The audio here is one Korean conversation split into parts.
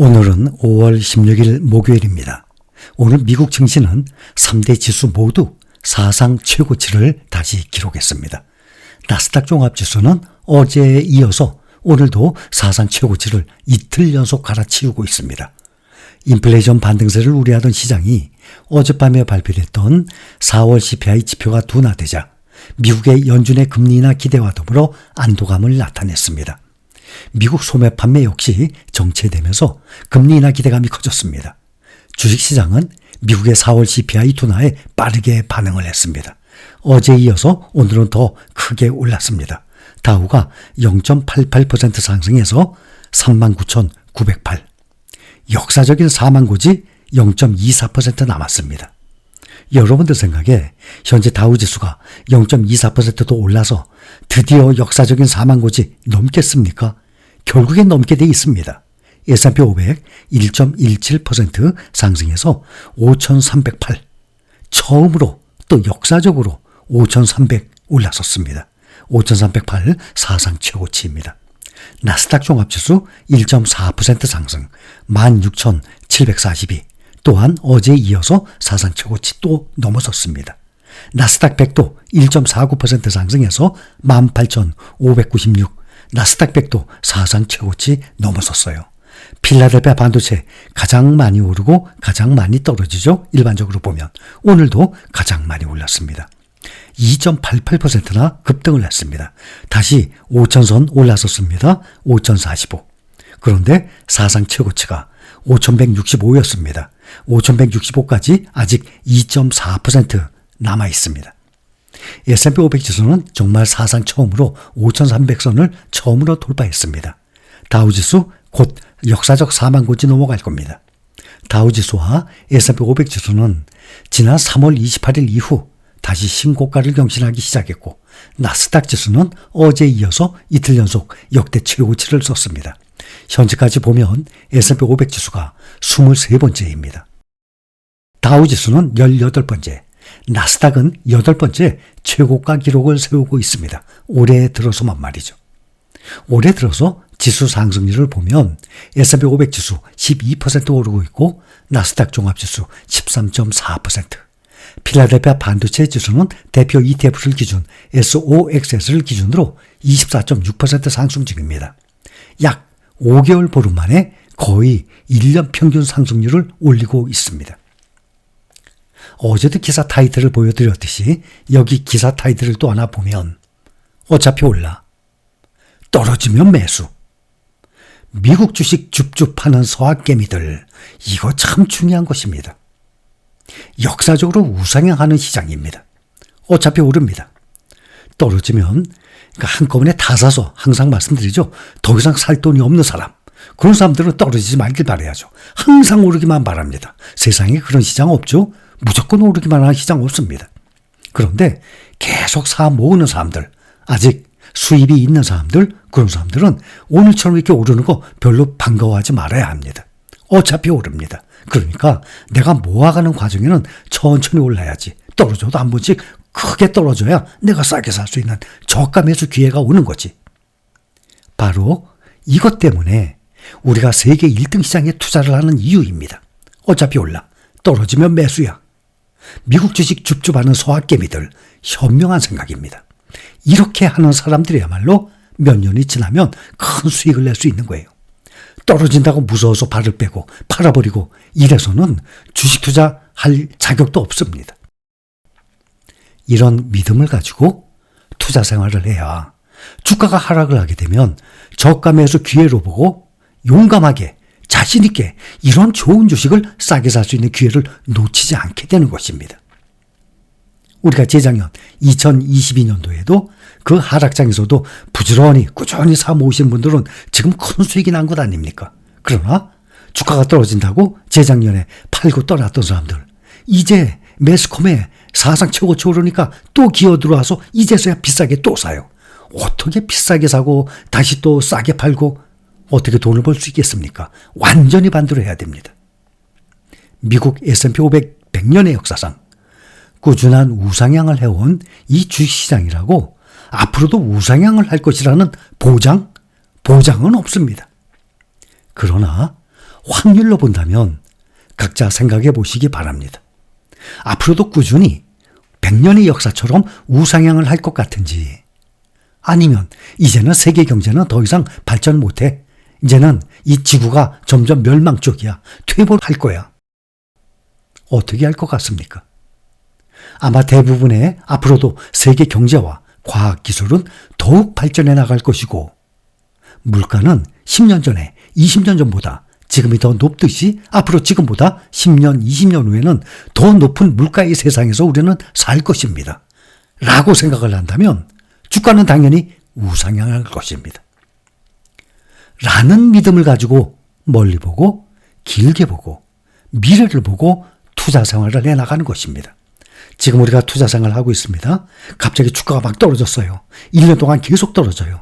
오늘은 5월 16일 목요일입니다. 오늘 미국 증시는 3대 지수 모두 사상 최고치를 다시 기록했습니다. 나스닥 종합지수는 어제에 이어서 오늘도 사상 최고치를 이틀 연속 갈아치우고 있습니다. 인플레이션 반등세를 우려하던 시장이 어젯밤에 발표됐던 4월 CPI 지표가 둔화되자 미국의 연준의 금리 인하 기대와 더불어 안도감을 나타냈습니다. 미국 소매 판매 역시 정체되면서 금리 인하 기대감이 커졌습니다. 주식시장은 미국의 4월 CPI 둔화에 빠르게 반응을 했습니다. 어제에 이어서 오늘은 더 크게 올랐습니다. 다우가 0.88% 상승해서 39,908. 역사적인 사망고지 0.24% 남았습니다. 여러분들 생각에 현재 다우지수가 0.24%도 올라서 드디어 역사적인 사망고지 넘겠습니까? 결국엔 넘게 돼 있습니다. S&P 500 1.17% 상승해서 5,308. 처음으로 또 역사적으로 5,300 올라섰습니다. 5,308 사상 최고치입니다. 나스닥 종합지수 1.4% 상승 16,742. 또한 어제에 이어서 사상 최고치 또 넘어섰습니다. 나스닥 100도 1.49% 상승해서 18,596. 나스닥 100도 사상 최고치 넘어섰어요. 필라델피아 반도체 가장 많이 오르고 가장 많이 떨어지죠. 일반적으로 보면 오늘도 가장 많이 올랐습니다. 2.88%나 급등을 했습니다. 다시 5,000선 올라섰습니다. 5,045. 그런데 사상 최고치가 5,165였습니다. 5,165까지 아직 2.4% 남아 있습니다. S&P 500 지수는 정말 사상 처음으로 5,300선을 처음으로 돌파했습니다. 다우지수 곧 역사적 사망고지 넘어갈 겁니다. 다우지수와 S&P 500 지수는 지난 3월 28일 이후 다시 신고가를 경신하기 시작했고 나스닥 지수는 어제에 이어서 이틀 연속 역대 최고치를 썼습니다. 현재까지 보면 S&P 500 지수가 23번째입니다. 다우지수는 18번째, 나스닥은 8번째 최고가 기록을 세우고 있습니다. 올해 들어서만 말이죠. 올해 들어서 지수 상승률을 보면 S&P 500 지수 12% 오르고 있고 나스닥 종합지수 13.4%, 필라델피아 반도체 지수는 대표 ETF를 기준 SOXS를 기준으로 24.6% 상승 중입니다. 약 5개월 보름 만에 거의 1년 평균 상승률을 올리고 있습니다. 어제도 기사 타이틀을 보여드렸듯이 여기 기사 타이틀을 또 하나 보면 어차피 올라, 떨어지면 매수. 미국 주식 줍줍하는 서학개미들, 이거 참 중요한 것입니다. 역사적으로 우상향하는 시장입니다. 어차피 오릅니다. 떨어지면 한꺼번에 다 사서 항상 말씀드리죠. 더 이상 살 돈이 없는 사람, 그런 사람들은 떨어지지 말길 바라야죠. 항상 오르기만 바랍니다. 세상에 그런 시장 없죠. 무조건 오르기만 하는 시장 없습니다. 그런데 계속 사 모으는 사람들, 아직 수입이 있는 사람들, 그런 사람들은 오늘처럼 이렇게 오르는 거 별로 반가워하지 말아야 합니다. 어차피 오릅니다. 그러니까 내가 모아가는 과정에는 천천히 올라야지. 떨어져도 한 번씩 크게 떨어져야 내가 싸게 살 수 있는 저가 매수 기회가 오는 거지. 바로 이것 때문에 우리가 세계 1등 시장에 투자를 하는 이유입니다. 어차피 올라, 떨어지면 매수야. 미국 주식 줍줍하는 소학개미들, 현명한 생각입니다. 이렇게 하는 사람들이야말로 몇 년이 지나면 큰 수익을 낼 수 있는 거예요. 떨어진다고 무서워서 발을 빼고 팔아버리고 이래서는 주식 투자할 자격도 없습니다. 이런 믿음을 가지고 투자 생활을 해야 주가가 하락을 하게 되면 저가 매수 기회로 보고 용감하게 자신 있게 이런 좋은 주식을 싸게 살 수 있는 기회를 놓치지 않게 되는 것입니다. 우리가 재작년 2022년도에도 그 하락장에서도 부지런히 꾸준히 사 모으신 분들은 지금 큰 수익이 난 것 아닙니까? 그러나 주가가 떨어진다고 재작년에 팔고 떠났던 사람들, 이제 매스컴에 사상 최고치 오르니까 또 기어 들어와서 이제서야 비싸게 또 사요. 어떻게 비싸게 사고 다시 또 싸게 팔고 어떻게 돈을 벌 수 있겠습니까? 완전히 반대로 해야 됩니다. 미국 S&P 500 100년의 역사상 꾸준한 우상향을 해온 이 주식시장이라고 앞으로도 우상향을 할 것이라는 보장은 없습니다. 그러나 확률로 본다면 각자 생각해 보시기 바랍니다. 앞으로도 꾸준히 100년의 역사처럼 우상향을 할 것 같은지, 아니면 이제는 세계 경제는 더 이상 발전 못해, 이제는 이 지구가 점점 멸망 쪽이야, 퇴보할 거야, 어떻게 할 것 같습니까? 아마 대부분의 앞으로도 세계 경제와 과학기술은 더욱 발전해 나갈 것이고, 물가는 10년 전에 20년 전보다 지금이 더 높듯이 앞으로 지금보다 10년, 20년 후에는 더 높은 물가의 세상에서 우리는 살 것입니다. 라고 생각을 한다면 주가는 당연히 우상향할 것입니다. 라는 믿음을 가지고 멀리 보고 길게 보고 미래를 보고 투자 생활을 해나가는 것입니다. 지금 우리가 투자 생활을 하고 있습니다. 갑자기 주가가 막 떨어졌어요. 1년 동안 계속 떨어져요.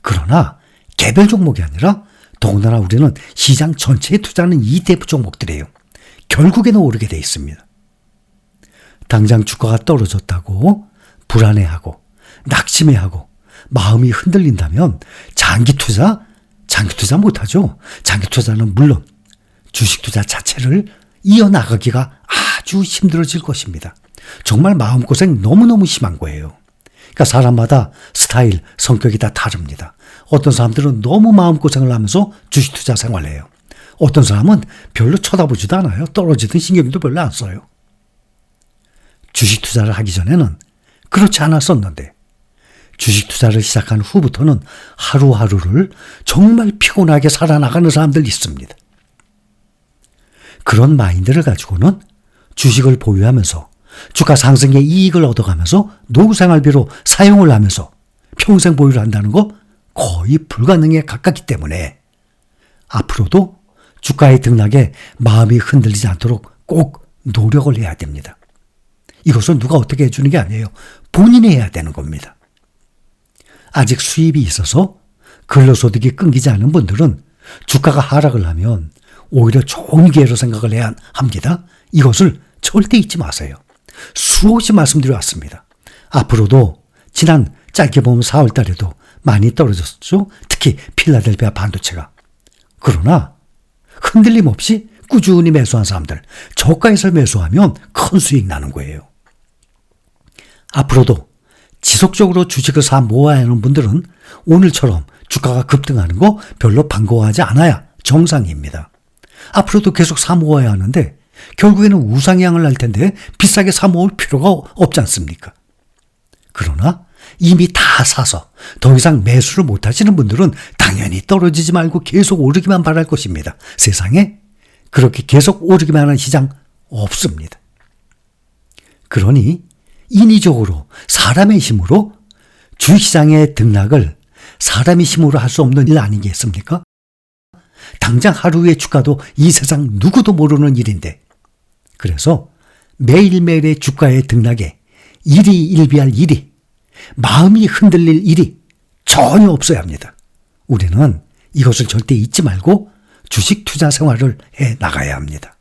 그러나 개별 종목이 아니라 더군다나 우리는 시장 전체에 투자하는 ETF 종목들이에요. 결국에는 오르게 돼 있습니다. 당장 주가가 떨어졌다고 불안해하고 낙심해하고 마음이 흔들린다면 장기 투자 못하죠. 장기 투자는 물론 주식 투자 자체를 이어나가기가 아주 힘들어질 것입니다. 정말 마음고생 너무너무 심한 거예요. 그러니까 사람마다 스타일, 성격이 다 다릅니다. 어떤 사람들은 너무 마음고생을 하면서 주식 투자 생활을 해요. 어떤 사람은 별로 쳐다보지도 않아요. 떨어지든 신경도 별로 안 써요. 주식 투자를 하기 전에는 그렇지 않았었는데 주식 투자를 시작한 후부터는 하루하루를 정말 피곤하게 살아나가는 사람들이 있습니다. 그런 마인드를 가지고는 주식을 보유하면서 주가 상승의 이익을 얻어가면서 노후생활비로 사용을 하면서 평생 보유를 한다는 거 거의 불가능에 가깝기 때문에 앞으로도 주가의 등락에 마음이 흔들리지 않도록 꼭 노력을 해야 됩니다. 이것은 누가 어떻게 해주는 게 아니에요. 본인이 해야 되는 겁니다. 아직 수입이 있어서 근로소득이 끊기지 않은 분들은 주가가 하락을 하면 오히려 좋은 기회로 생각을 해야 합니다. 이것을 절대 잊지 마세요. 수없이 말씀드려왔습니다. 앞으로도 지난 짧게 보면 4월 달에도 많이 떨어졌죠. 특히 필라델피아 반도체가. 그러나 흔들림 없이 꾸준히 매수한 사람들, 저가에서 매수하면 큰 수익 나는 거예요. 앞으로도 지속적으로 주식을 사 모아야 하는 분들은 오늘처럼 주가가 급등하는 거 별로 반가워하지 않아야 정상입니다. 앞으로도 계속 사 모아야 하는데 결국에는 우상향을 할 텐데 비싸게 사 모을 필요가 없지 않습니까? 그러나 이미 다 사서 더 이상 매수를 못 하시는 분들은 당연히 떨어지지 말고 계속 오르기만 바랄 것입니다. 세상에 그렇게 계속 오르기만 하는 시장 없습니다. 그러니 인위적으로 사람의 힘으로 주식시장의 등락을 사람의 힘으로 할 수 없는 일 아니겠습니까? 당장 하루의 주가도 이 세상 누구도 모르는 일인데, 그래서 매일매일의 주가의 등락에 일이 일비할 일이, 마음이 흔들릴 일이 전혀 없어야 합니다. 우리는 이것을 절대 잊지 말고 주식 투자 생활을 해 나가야 합니다.